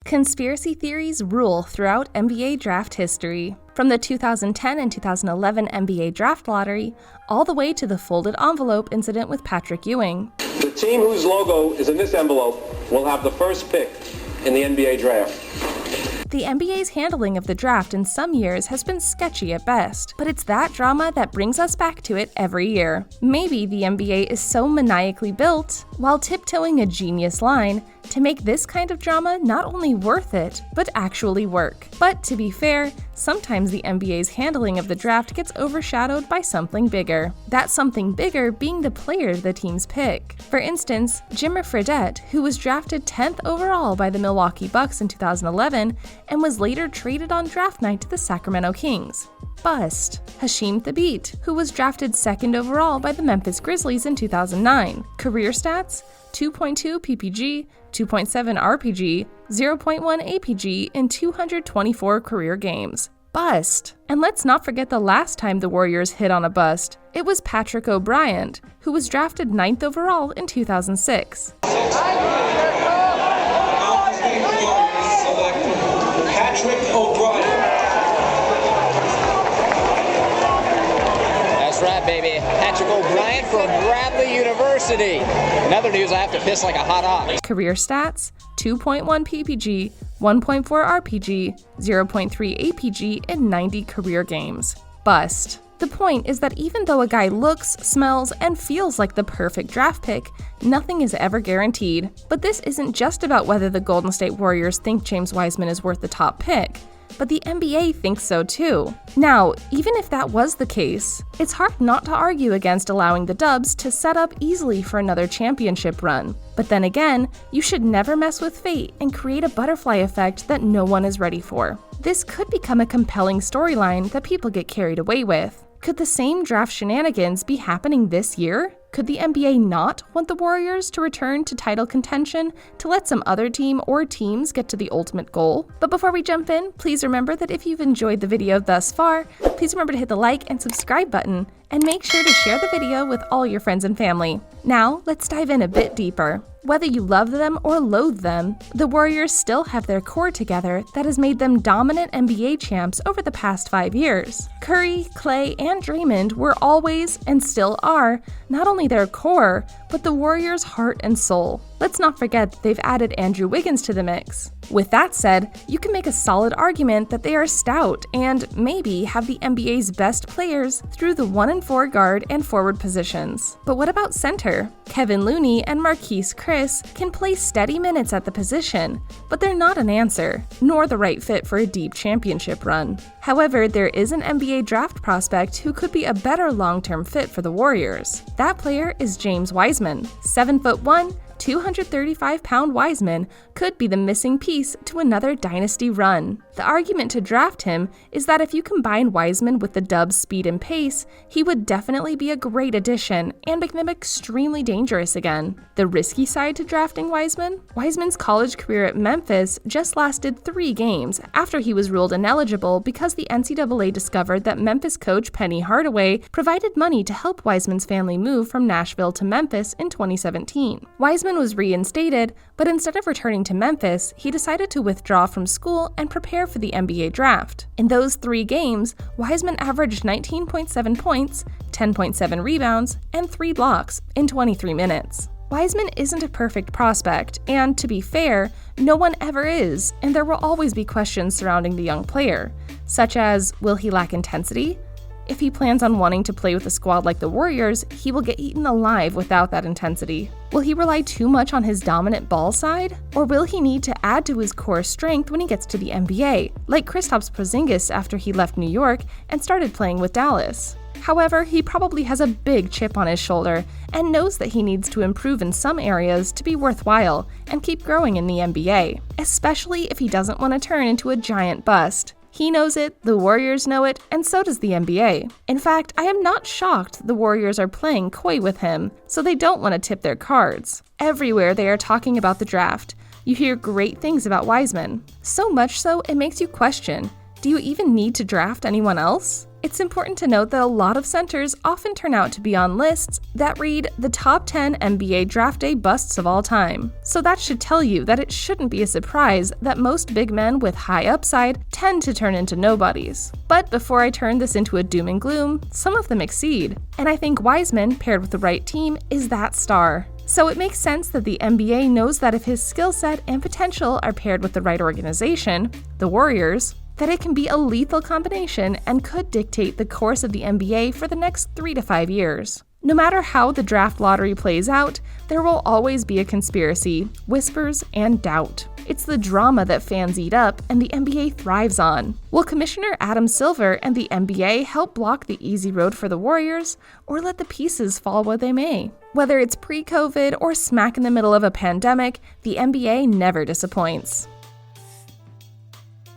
Conspiracy theories rule throughout NBA draft history. From the 2010 and 2011 NBA draft lottery, all the way to the folded envelope incident with Patrick Ewing. The team whose logo is in this envelope will have the first pick in the NBA draft. The NBA's handling of the draft in some years has been sketchy at best, but it's that drama that brings us back to it every year. Maybe the NBA is so maniacally built, while tiptoeing a genius line, to make this kind of drama not only worth it, but actually work. But to be fair, sometimes the NBA's handling of the draft gets overshadowed by something bigger. That something bigger being the player the teams pick. For instance, Jimmer Fredette, who was drafted 10th overall by the Milwaukee Bucks in 2011 and was later traded on draft night to the Sacramento Kings. Bust. Hasheem Thabeet, who was drafted 2nd overall by the Memphis Grizzlies in 2009. Career stats: 2.2 PPG, 2.7 RPG, 0.1 APG in 224 career games. Bust. And let's not forget the last time the Warriors hit on a bust. It was Patrick O'Brien, who was drafted 9th overall in 2006. Patrick O'Brien. That's right, baby. Patrick O'Brien from Bradley University. In other news, I have to piss like a hot ox. Career stats: 2.1 PPG, 1.4 RPG, 0.3 APG in 90 career games. Bust. The point is that even though a guy looks, smells, and feels like the perfect draft pick, nothing is ever guaranteed. But this isn't just about whether the Golden State Warriors think James Wiseman is worth the top pick, but the NBA thinks so too. Now, even if that was the case, it's hard not to argue against allowing the Dubs to set up easily for another championship run. But then again, you should never mess with fate and create a butterfly effect that no one is ready for. This could become a compelling storyline that people get carried away with. Could the same draft shenanigans be happening this year? Could the NBA not want the Warriors to return to title contention to let some other team or teams get to the ultimate goal? But before we jump in, please remember that if you've enjoyed the video thus far, please remember to hit the like and subscribe button, and make sure to share the video with all your friends and family. Now, let's dive in a bit deeper. Whether you love them or loathe them, the Warriors still have their core together that has made them dominant NBA champs over the past 5 years. Curry, Klay, and Draymond were always, and still are, not only their core, but the Warriors' heart and soul. Let's not forget that they've added Andrew Wiggins to the mix. With that said, you can make a solid argument that they are stout and maybe have the NBA's best players through the 1 and 4 guard and forward positions. But what about center? Kevin Looney and Marquise Chris can play steady minutes at the position, but they're not an answer, nor the right fit for a deep championship run. However, there is an NBA draft prospect who could be a better long-term fit for the Warriors. That player is James Wiseman. 7'1", 235-pound Wiseman could be the missing piece to another dynasty run. The argument to draft him is that if you combine Wiseman with the Dubs' speed and pace, he would definitely be a great addition and make them extremely dangerous again. The risky side to drafting Wiseman? Wiseman's college career at Memphis just lasted 3 games after he was ruled ineligible because the NCAA discovered that Memphis coach Penny Hardaway provided money to help Wiseman's family move from Nashville to Memphis in 2017. Wiseman was reinstated, but instead of returning to Memphis, he decided to withdraw from school and prepare for the NBA draft. In those 3 games, Wiseman averaged 19.7 points, 10.7 rebounds, and 3 blocks in 23 minutes. Wiseman isn't a perfect prospect, and to be fair, no one ever is, and there will always be questions surrounding the young player, such as, will he lack intensity? If he plans on wanting to play with a squad like the Warriors, he will get eaten alive without that intensity. Will he rely too much on his dominant ball side? Or will he need to add to his core strength when he gets to the NBA, like Kristaps Porzingis after he left New York and started playing with Dallas? However, he probably has a big chip on his shoulder and knows that he needs to improve in some areas to be worthwhile and keep growing in the NBA, especially if he doesn't want to turn into a giant bust. He knows it, the Warriors know it, and so does the NBA. In fact, I am not shocked the Warriors are playing coy with him, so they don't want to tip their cards. Everywhere they are talking about the draft, you hear great things about Wiseman. So much so, it makes you question, do Do you even need to draft anyone else? It's important to note that a lot of centers often turn out to be on lists that read the top 10 NBA draft day busts of all time. So that should tell you that it shouldn't be a surprise that most big men with high upside tend to turn into nobodies. But before I turn this into a doom and gloom, some of them exceed. And I think Wiseman, paired with the right team, is that star. So it makes sense that the NBA knows that if his skill set and potential are paired with the right organization, the Warriors, that it can be a lethal combination and could dictate the course of the NBA for the next 3 to 5 years. No matter how the draft lottery plays out, there will always be a conspiracy, whispers, and doubt. It's the drama that fans eat up and the NBA thrives on. Will Commissioner Adam Silver and the NBA help block the easy road for the Warriors, or let the pieces fall where they may? Whether it's pre-COVID or smack in the middle of a pandemic, the NBA never disappoints.